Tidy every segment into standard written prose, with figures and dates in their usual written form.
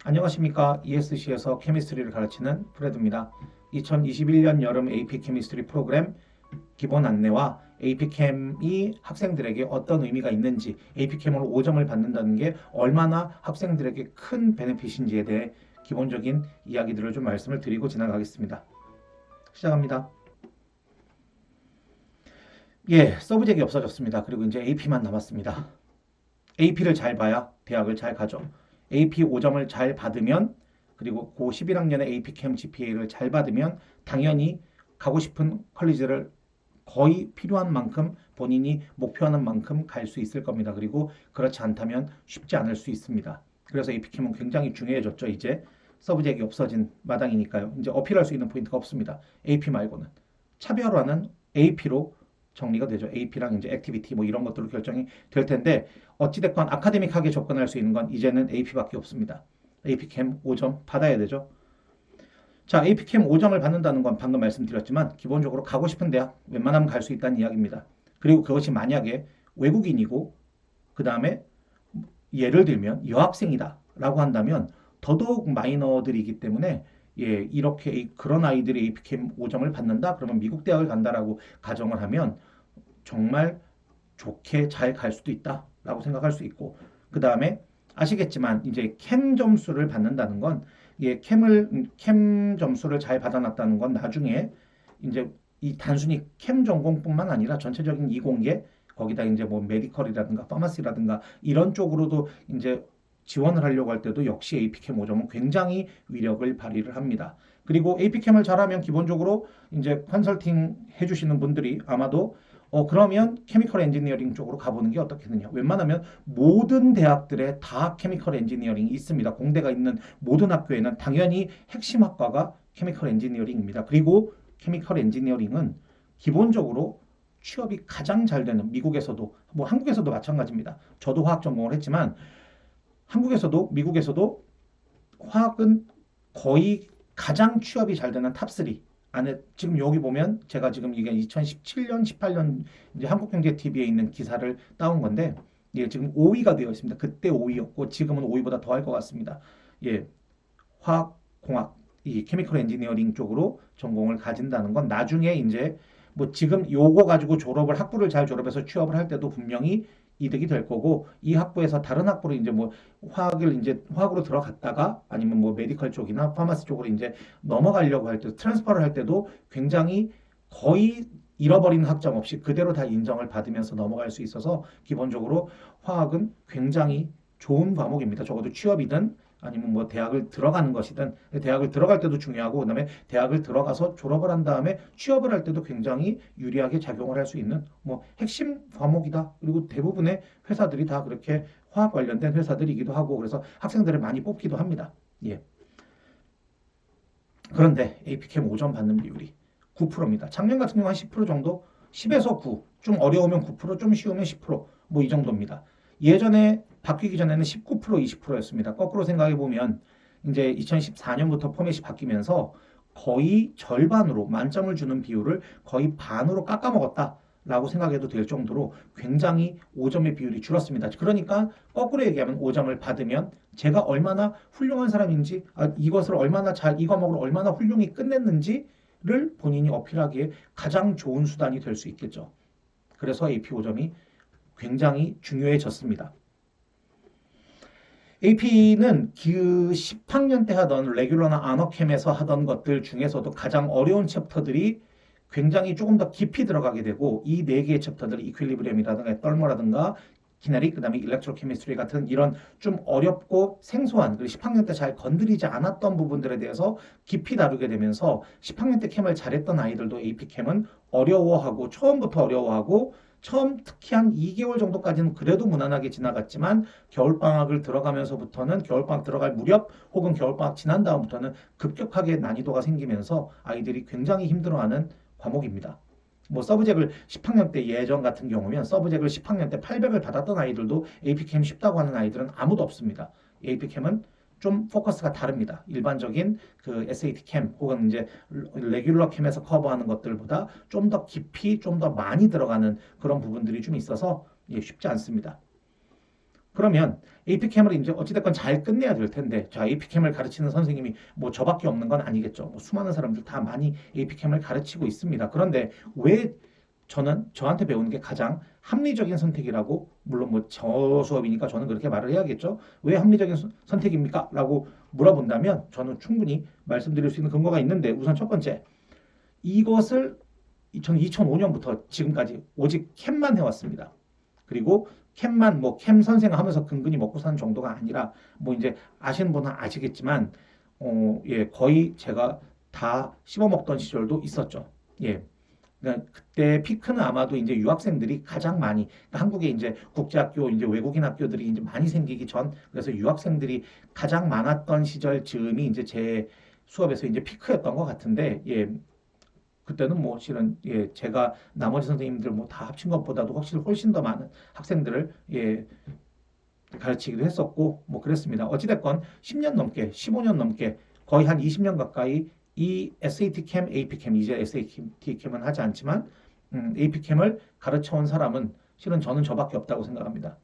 안녕하십니까. ESC에서 케미스트리를 가르치는 프레드입니다. 2021년 여름 AP 케미스트리 프로그램 기본 안내와 AP캠이 학생들에게 어떤 의미가 있는지, AP캠으로 5점을 받는다는 게 얼마나 학생들에게 큰 베네핏인지에 대해 기본적인 이야기들을 좀 말씀을 드리고 지나가겠습니다. 시작합니다. 서브젝이 없어졌습니다. 그리고 이제 AP만 남았습니다. AP를 잘 봐야 대학을 잘 가죠. AP 5점을 잘 받으면, 그리고 고 11학년의 AP캠 GPA를 잘 받으면 당연히 가고 싶은 컬리지를 거의 필요한 만큼 본인이 목표하는 만큼 갈 수 있을 겁니다. 그리고 그렇지 않다면 쉽지 않을 수 있습니다. 그래서 AP캠은 굉장히 중요해졌죠. 이제 서브젝이 없어진 마당이니까요. 이제 어필할 수 있는 포인트가 없습니다. AP 말고는 차별화는 AP로 정리가 되죠. AP랑 이제 액티비티 뭐 이런 것들로 결정이 될 텐데, 어찌됐건 아카데믹하게 접근할 수 있는 건 이제는 AP밖에 없습니다. AP캠 5점 받아야 되죠. 자, AP캠 5점을 받는다는 건 방금 말씀드렸지만 기본적으로 가고 싶은 대학 웬만하면 갈 수 있다는 이야기입니다. 그리고 그것이 만약에 외국인이고 그 다음에 예를 들면 여학생이다 라고 한다면 더더욱 마이너들이기 때문에 이렇게 그런 아이들이 AP캠 5점을 받는다? 그러면 미국 대학을 간다라고 가정을 하면 정말 좋게 잘 갈 수도 있다라고 생각할 수 있고, 그 다음에 아시겠지만 이제 캠 점수를 받는다는 건, 캠 점수를 잘 받아놨다는 건 나중에 이제 이 단순히 캠 전공뿐만 아니라 전체적인 이공계, 거기다 이제 뭐 메디컬이라든가 파마시라든가 이런 쪽으로도 이제 지원을 하려고 할 때도 역시 AP캠 5점은 굉장히 위력을 발휘를 합니다. 그리고 AP캠을 잘하면 기본적으로 이제 컨설팅 해주시는 분들이 아마도 그러면 케미컬 엔지니어링 쪽으로 가보는 게 어떻겠느냐. 웬만하면 모든 대학들에 다 케미컬 엔지니어링이 있습니다. 공대가 있는 모든 학교에는 당연히 핵심 학과가 케미컬 엔지니어링입니다. 그리고 케미컬 엔지니어링은 기본적으로 취업이 가장 잘 되는, 미국에서도 뭐 한국에서도 마찬가지입니다. 저도 화학 전공을 했지만 한국에서도 미국에서도 화학은 거의 가장 취업이 잘 되는 탑3 안에, 지금 여기 보면 제가 지금 이게 2017년, 18년 이제 한국경제TV에 있는 기사를 따온 건데, 지금 5위가 되어 있습니다. 그때 5위였고 지금은 5위보다 더 할 것 같습니다. 화학, 공학, 이 케미컬 엔지니어링 쪽으로 전공을 가진다는 건 나중에 이제 뭐 지금 요거 가지고 학부를 잘 졸업해서 취업을 할 때도 분명히 이득이 될 거고, 이 학부에서 다른 학부로 이제 뭐 화학으로 들어갔다가 아니면 뭐 메디컬 쪽이나 파마시 쪽으로 이제 넘어가려고 할 때, 트랜스퍼를 할 때도 굉장히 거의 잃어버리는 학점 없이 그대로 다 인정을 받으면서 넘어갈 수 있어서 기본적으로 화학은 굉장히 좋은 과목입니다. 적어도 취업이든 아니면 뭐 대학을 들어가는 것이든, 대학을 들어갈 때도 중요하고 그다음에 대학을 들어가서 졸업을 한 다음에 취업을 할 때도 굉장히 유리하게 작용을 할 수 있는 뭐 핵심 과목이다. 그리고 대부분의 회사들이 다 그렇게 화학 관련된 회사들이기도 하고, 그래서 학생들을 많이 뽑기도 합니다. 그런데 AP캠 5점 받는 비율이 9%입니다. 작년 같은 경우 한 10% 정도, 10에서 9, 좀 어려우면 9%, 좀 쉬우면 10%뭐 이 정도입니다. 예전에 바뀌기 전에는 19%, 20%였습니다. 거꾸로 생각해 보면 이제 2014년부터 포맷이 바뀌면서 거의 절반으로, 만점을 주는 비율을 거의 반으로 깎아먹었다라고 생각해도 될 정도로 굉장히 5점의 비율이 줄었습니다. 그러니까 거꾸로 얘기하면 5점을 받으면 제가 얼마나 훌륭한 사람인지, 이 과목을 얼마나 훌륭히 끝냈는지를 본인이 어필하기에 가장 좋은 수단이 될 수 있겠죠. 그래서 AP 5점이 굉장히 중요해졌습니다. AP는 그 10학년 때 하던 레귤러나 아너캠에서 하던 것들 중에서도 가장 어려운 챕터들이 굉장히 조금 더 깊이 들어가게 되고, 이 네 개의 챕터들, 이퀄리브리엄이라든가 떨머라든가 키네릭, 그다음에 일렉트로케미스트리 같은 이런 좀 어렵고 생소한, 그리고 10학년 때 잘 건드리지 않았던 부분들에 대해서 깊이 다루게 되면서 10학년 때 캠을 잘했던 아이들도 AP 캠은 어려워하고, 처음부터 어려워하고, 처음 특히 한 2개월 정도까지는 그래도 무난하게 지나갔지만 겨울방학을 들어가면서부터는, 겨울방학 들어갈 무렵 혹은 겨울방학 지난 다음부터는 급격하게 난이도가 생기면서 아이들이 굉장히 힘들어하는 과목입니다. 뭐 서브젝을 10학년 때, 예전 같은 경우면 서브젝을 10학년 때 800을 받았던 아이들도 AP캠 쉽다고 하는 아이들은 아무도 없습니다. AP캠은 좀 포커스가 다릅니다. 일반적인 그 SAT 캠 혹은 이제 레귤러 캠에서 커버하는 것들보다 좀 더 깊이, 좀 더 많이 들어가는 그런 부분들이 좀 있어서 쉽지 않습니다. 그러면 AP캠을 이제 어찌됐건 잘 끝내야 될 텐데, 자, AP캠을 가르치는 선생님이 뭐 저밖에 없는 건 아니겠죠. 뭐 수많은 사람들 다 많이 AP캠을 가르치고 있습니다. 그런데 왜 저는 저한테 배우는 게 가장 합리적인 선택이라고, 물론 뭐 저 수업이니까 저는 그렇게 말을 해야겠죠. 왜 합리적인 선택입니까? 라고 물어본다면 저는 충분히 말씀드릴 수 있는 근거가 있는데, 우선 첫 번째, 이것을 저는 2005년부터 지금까지 오직 캠만 해왔습니다. 그리고 캠만 뭐 캠 선생 하면서 근근히 먹고 사는 정도가 아니라, 뭐 이제 아시는 분은 아시겠지만 예, 거의 제가 다 씹어먹던 시절도 있었죠. 예. 그러니까 그때 피크는 아마도 이제 유학생들이 가장 많이, 그러니까 한국에 이제 국제학교, 이제 외국인 학교들이 이제 많이 생기기 전, 그래서 유학생들이 가장 많았던 시절 즈음이 이제 제 수업에서 이제 피크였던 것 같은데, 예, 그때는 뭐 실은, 예, 제가 나머지 선생님들 뭐 다 합친 것보다도 확실히 훨씬 더 많은 학생들을, 예, 가르치기도 했었고 뭐 그랬습니다. 어찌됐건 10년 넘게, 15년 넘게, 거의 한 20년 가까이 이 SAT 캠, AP 캠, 이제 SAT 캠은 하지 않지만 AP 캠을 가르쳐 온 사람은 실은 저는 저밖에 없다고 생각합니다.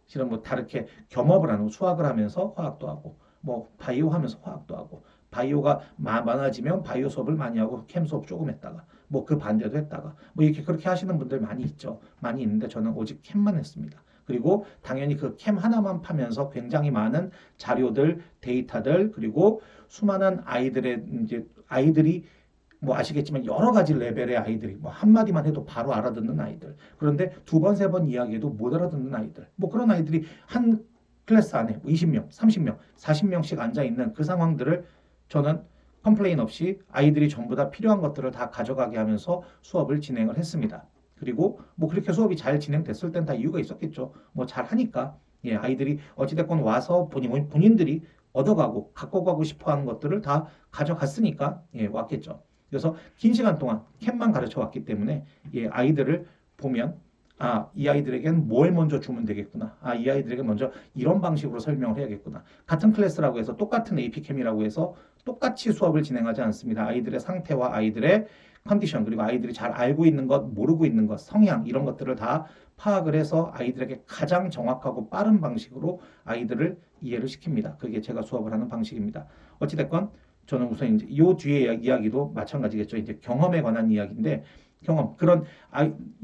실은 뭐 다르게 겸업을 하는, 수학을 하면서 화학도 하고, 뭐 바이오 하면서 화학도 하고, 바이오가 많아지면 바이오 수업을 많이 하고 캠 수업 조금 했다가, 뭐 그 반대도 했다가, 뭐 이렇게 그렇게 하시는 분들 많이 있죠. 많이 있는데 저는 오직 캠만 했습니다. 그리고 당연히 그 캠 하나만 파면서 굉장히 많은 자료들, 데이터들, 그리고 수많은 아이들의 이제 아이들이 뭐 아시겠지만 여러 가지 레벨의 아이들이, 뭐 한마디만 해도 바로 알아듣는 아이들, 그런데 두 번, 세 번 이야기해도 못 알아듣는 아이들, 뭐 그런 아이들이 한 클래스 안에 20명, 30명, 40명씩 앉아 있는 그 상황들을 저는 컴플레인 없이 아이들이 전부 다 필요한 것들을 다 가져가게 하면서 수업을 진행을 했습니다. 그리고 뭐 그렇게 수업이 잘 진행됐을 땐 다 이유가 있었겠죠. 뭐 잘 하니까. 예, 아이들이 어찌됐건 와서 본인들이 얻어가고 갖고 가고 싶어 하는 것들을 다 가져갔으니까, 예, 왔겠죠. 그래서 긴 시간 동안 캠만 가르쳐 왔기 때문에, 예, 아이들을 보면, 아, 이 아이들에게는 뭘 먼저 주면 되겠구나. 아, 이 아이들에게 먼저 이런 방식으로 설명을 해야겠구나. 같은 클래스라고 해서 똑같은 AP캠이라고 해서 똑같이 수업을 진행하지 않습니다. 아이들의 상태와 아이들의 컨디션, 그리고 아이들이 잘 알고 있는 것, 모르고 있는 것, 성향, 이런 것들을 다 파악을 해서 아이들에게 가장 정확하고 빠른 방식으로 아이들을 이해를 시킵니다. 그게 제가 수업을 하는 방식입니다. 어찌됐건 저는 우선 이제 요 뒤에 이야기도 마찬가지겠죠. 이제 경험에 관한 이야기인데, 경험, 그런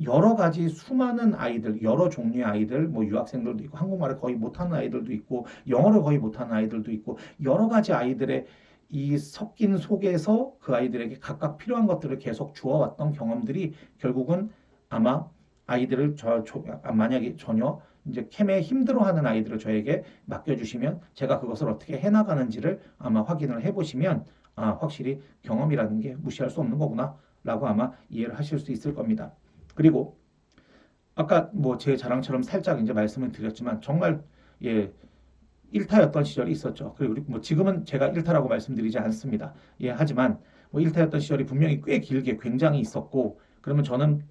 여러 가지 수많은 아이들, 여러 종류의 아이들, 뭐 유학생들도 있고, 한국말을 거의 못하는 아이들도 있고, 영어를 거의 못하는 아이들도 있고, 여러 가지 아이들의 이 섞인 속에서 그 아이들에게 각각 필요한 것들을 계속 주어왔던 경험들이 결국은 아마 아이들을 만약에 전혀 이제 캠에 힘들어하는 아이들을 저에게 맡겨주시면 제가 그것을 어떻게 해나가는지를 아마 확인을 해보시면, 아, 확실히 경험이라는 게 무시할 수 없는 거구나 라고 아마 이해를 하실 수 있을 겁니다. 그리고 아까 뭐 제 자랑처럼 살짝 이제 말씀을 드렸지만 정말, 예, 1타였던 시절이 있었죠. 그리고 뭐 지금은 제가 1타라고 말씀드리지 않습니다. 예, 하지만 뭐 1타였던 시절이 분명히 꽤 길게 굉장히 있었고, 그러면 저는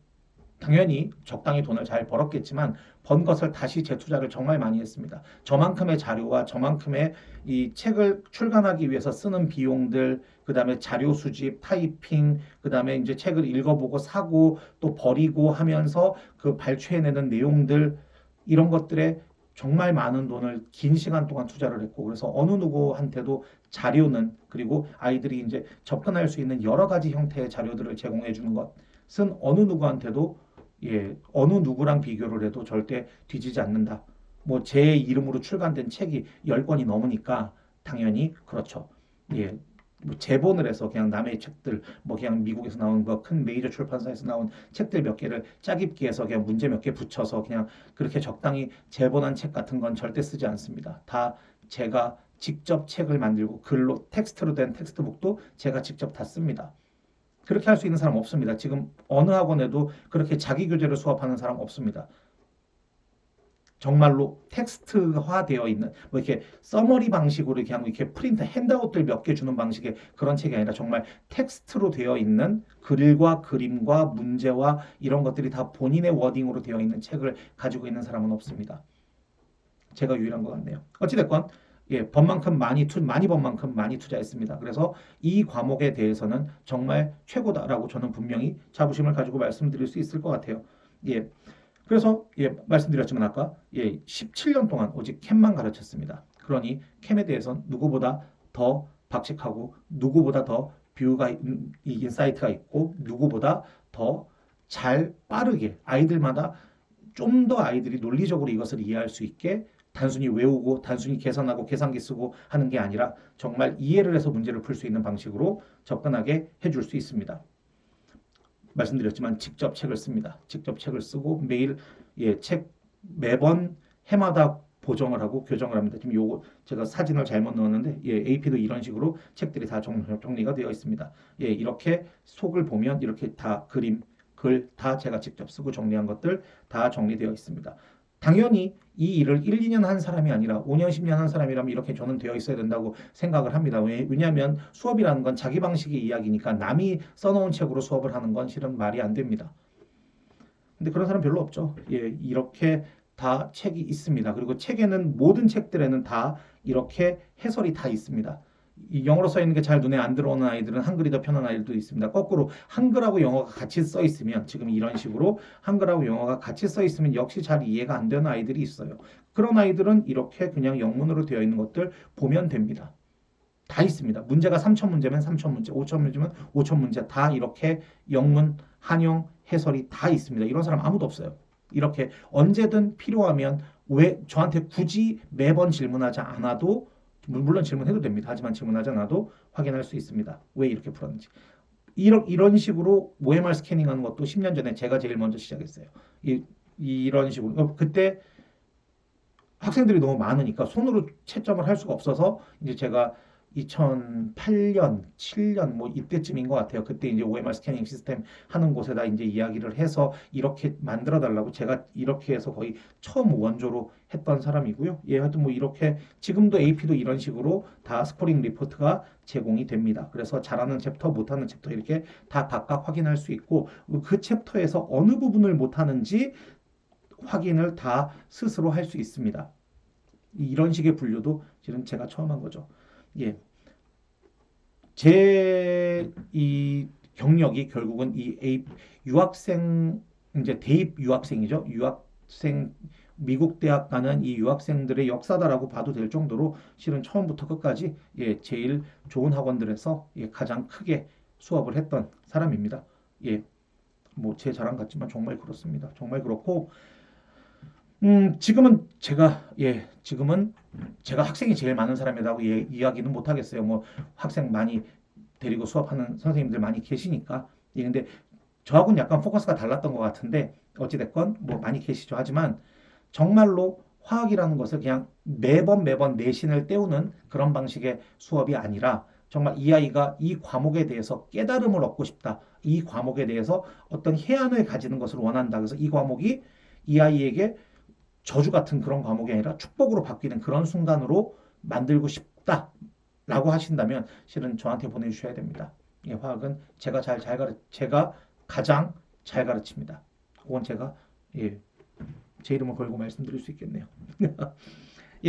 당연히 적당히 돈을 잘 벌었겠지만 번 것을 다시 재투자를 정말 많이 했습니다. 저만큼의 자료와 저만큼의 이 책을 출간하기 위해서 쓰는 비용들, 그다음에 자료 수집, 타이핑, 그다음에 이제 책을 읽어보고 사고 또 버리고 하면서 그 발췌해내는 내용들, 이런 것들에 정말 많은 돈을 긴 시간 동안 투자를 했고, 그래서 어느 누구한테도 자료는, 그리고 아이들이 이제 접근할 수 있는 여러 가지 형태의 자료들을 제공해 주는 것은 어느 누구한테도, 예, 어느 누구랑 비교를 해도 절대 뒤지지 않는다. 뭐 제 이름으로 출간된 책이 10권이 넘으니까 당연히 그렇죠. 예. 뭐 제본을 해서 그냥 남의 책들, 뭐 그냥 미국에서 나온 거 큰 메이저 출판사에서 나온 책들 몇 개를 짜깁기 해서 그냥 문제 몇 개 붙여서 그냥 그렇게 적당히 제본한 책 같은 건 절대 쓰지 않습니다. 다 제가 직접 책을 만들고 글로 텍스트로 된 텍스트북도 제가 직접 다 씁니다. 그렇게 할 수 있는 사람 없습니다. 지금 어느 학원에도 그렇게 자기 교재를 수업하는 사람 없습니다. 정말로 텍스트화되어 있는, 뭐 이렇게 서머리 방식으로 그냥 이렇게 프린트 핸드아웃들 몇 개 주는 방식의 그런 책이 아니라 정말 텍스트로 되어 있는 글과 그림과 문제와 이런 것들이 다 본인의 워딩으로 되어 있는 책을 가지고 있는 사람은 없습니다. 제가 유일한 것 같네요. 어찌됐건, 예, 많이 번 만큼 많이 투자했습니다. 그래서 이 과목에 대해서는 정말 최고다라고 저는 분명히 자부심을 가지고 말씀드릴 수 있을 것 같아요. 예. 그래서 말씀드렸지만 아까 17년 동안 오직 캠만 가르쳤습니다. 그러니 캠에 대해서 누구보다 더 박식하고 누구보다 더 뷰가 인사이트가 있고 누구보다 더 잘 빠르게 아이들마다 좀 더 아이들이 논리적으로 이것을 이해할 수 있게 단순히 외우고 단순히 계산하고 계산기 쓰고 하는 게 아니라 정말 이해를 해서 문제를 풀 수 있는 방식으로 접근하게 해줄 수 있습니다. 말씀드렸지만 직접 책을 씁니다. 직접 책을 쓰고 매일 책 매번 해마다 보정을 하고 교정을 합니다. 지금 요거 제가 사진을 잘못 넣었는데 AP도 이런 식으로 책들이 다 정리가 되어 있습니다. 이렇게 속을 보면 이렇게 다 그림, 글 다 제가 직접 쓰고 정리한 것들 다 정리되어 있습니다. 당연히 이 일을 1, 2년 한 사람이 아니라 5년, 10년 한 사람이라면 이렇게 저는 되어 있어야 된다고 생각을 합니다. 왜냐하면 수업이라는 건 자기 방식의 이야기니까 남이 써놓은 책으로 수업을 하는 건 실은 말이 안 됩니다. 근데 그런 사람 별로 없죠. 이렇게 다 책이 있습니다. 그리고 책에는 모든 책들에는 다 이렇게 해설이 다 있습니다. 이 영어로 써 있는 게 잘 눈에 안 들어오는 아이들은 한글이 더 편한 아이들도 있습니다. 거꾸로 한글하고 영어가 같이 써 있으면 지금 이런 식으로 한글하고 영어가 같이 써 있으면 역시 잘 이해가 안 되는 아이들이 있어요. 그런 아이들은 이렇게 그냥 영문으로 되어 있는 것들 보면 됩니다. 다 있습니다. 문제가 3,000문제면 3,000문제, 5,000문제면 5,000문제 다 이렇게 영문, 한영, 해설이 다 있습니다. 이런 사람 아무도 없어요. 이렇게 언제든 필요하면 왜 저한테 굳이 매번 질문하지 않아도 물론 질문해도 됩니다. 하지만 질문하지 않아도 확인할 수 있습니다. 왜 이렇게 풀었는지. 이런 식으로 OMR 스캐닝하는 것도 10년 전에 제가 제일 먼저 시작했어요. 이런 식으로. 그때 학생들이 너무 많으니까 손으로 채점을 할 수가 없어서 이제 제가 2008년, 7년 뭐 이때쯤인 것 같아요. 그때 이제 OMR 스캐닝 시스템 하는 곳에다 이제 이야기를 해서 이렇게 만들어 달라고 제가 이렇게 해서 거의 처음 원조로 했던 사람이고요. 하여튼 뭐 이렇게 지금도 AP도 이런 식으로 다 스코링 리포트가 제공이 됩니다. 그래서 잘하는 챕터, 못하는 챕터 이렇게 다 각각 확인할 수 있고 그 챕터에서 어느 부분을 못하는지 확인을 다 스스로 할 수 있습니다. 이런 식의 분류도 실은 제가 처음 한 거죠. 제 이 경력이 결국은 유학생 이제 대입 유학생이죠. 유학생 미국 대학 가는 이 유학생들의 역사다라고 봐도 될 정도로 실은 처음부터 끝까지 제일 좋은 학원들에서 가장 크게 수업을 했던 사람입니다. 뭐 제 자랑 같지만 정말 그렇습니다. 정말 그렇고 지금은 제가 학생이 제일 많은 사람이라고 이야기는 못 하겠어요. 뭐 학생 많이 데리고 수업하는 선생님들 많이 계시니까. 근데 저하고는 약간 포커스가 달랐던 것 같은데 어찌됐건 뭐 많이 계시죠. 하지만 정말로 화학이라는 것을 그냥 매번 내신을 때우는 그런 방식의 수업이 아니라 정말 이 아이가 이 과목에 대해서 깨달음을 얻고 싶다. 이 과목에 대해서 어떤 해안을 가지는 것을 원한다. 그래서 이 과목이 이 아이에게 저주 같은 그런 과목이 아니라 축복으로 바뀌는 그런 순간으로 만들고 싶다라고 하신다면 실은 저한테 보내주셔야 됩니다. 화학은 제가 가장 잘 가르칩니다. 그건 제가 제 이름을 걸고 말씀드릴 수 있겠네요.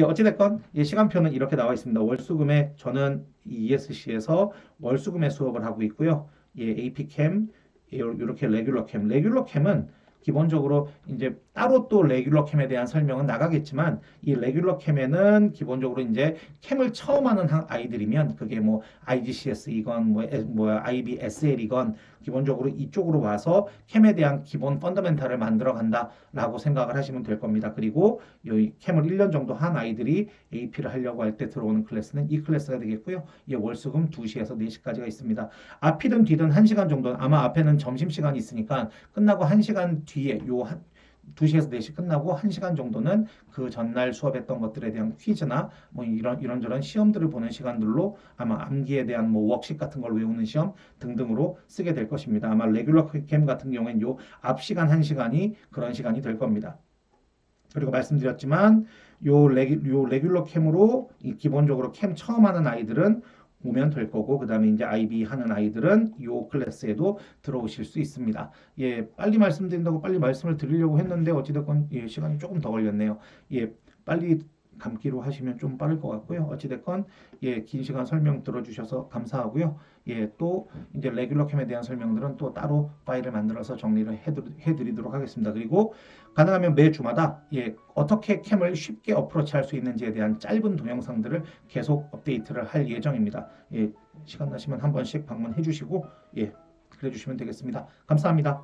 어찌됐건 시간표는 이렇게 나와 있습니다. 월수금에 저는 ESC에서 월수금의 수업을 하고 있고요. AP캠 이렇게 레귤러캠은 기본적으로 이제 따로 또 레귤러 캠에 대한 설명은 나가겠지만 이 레귤러 캠에는 기본적으로 이제 캠을 처음 하는 아이들이면 그게 뭐 IGCS이건 뭐 IBSL이건 기본적으로 이쪽으로 와서 캠에 대한 기본 펀더멘탈을 만들어 간다라고 생각을 하시면 될 겁니다. 그리고 이 캠을 1년 정도 한 아이들이 AP를 하려고 할 때 들어오는 클래스는 이 클래스가 되겠고요. 월수금 2시에서 4시까지가 있습니다. 앞이든 뒤든 1시간 정도 아마 앞에는 점심시간이 있으니까 끝나고 1시간 뒤에 2시에서 4시 끝나고 1시간 정도는 그 전날 수업했던 것들에 대한 퀴즈나 뭐 이런저런 시험들을 보는 시간들로 아마 암기에 대한 뭐 워크식 같은 걸 외우는 시험 등등으로 쓰게 될 것입니다. 아마 레귤러 캠 같은 경우에는 앞 시간 1시간이 그런 시간이 될 겁니다. 그리고 말씀드렸지만 요 레귤러 캠으로 기본적으로 캠 처음 하는 아이들은 오면 될 거고 그 다음에 이제 IB 하는 아이들은 이 클래스에도 들어오실 수 있습니다. 빨리 말씀드린다고 빨리 말씀을 드리려고 했는데 어찌됐건 시간이 조금 더 걸렸네요. 빨리 감기로 하시면 좀 빠를 것 같고요. 어찌됐건 예, 긴 시간 설명 들어주셔서 감사하고요. 예, 또 이제 레귤러 캠에 대한 설명들은 또 따로 파일을 만들어서 정리를 해드리도록 하겠습니다. 그리고 가능하면 매주마다 예, 어떻게 캠을 쉽게 어프로치할 수 있는지에 대한 짧은 동영상들을 계속 업데이트를 할 예정입니다. 예, 시간 나시면 한 번씩 방문해 주시고 예, 그래 주시면 되겠습니다. 감사합니다.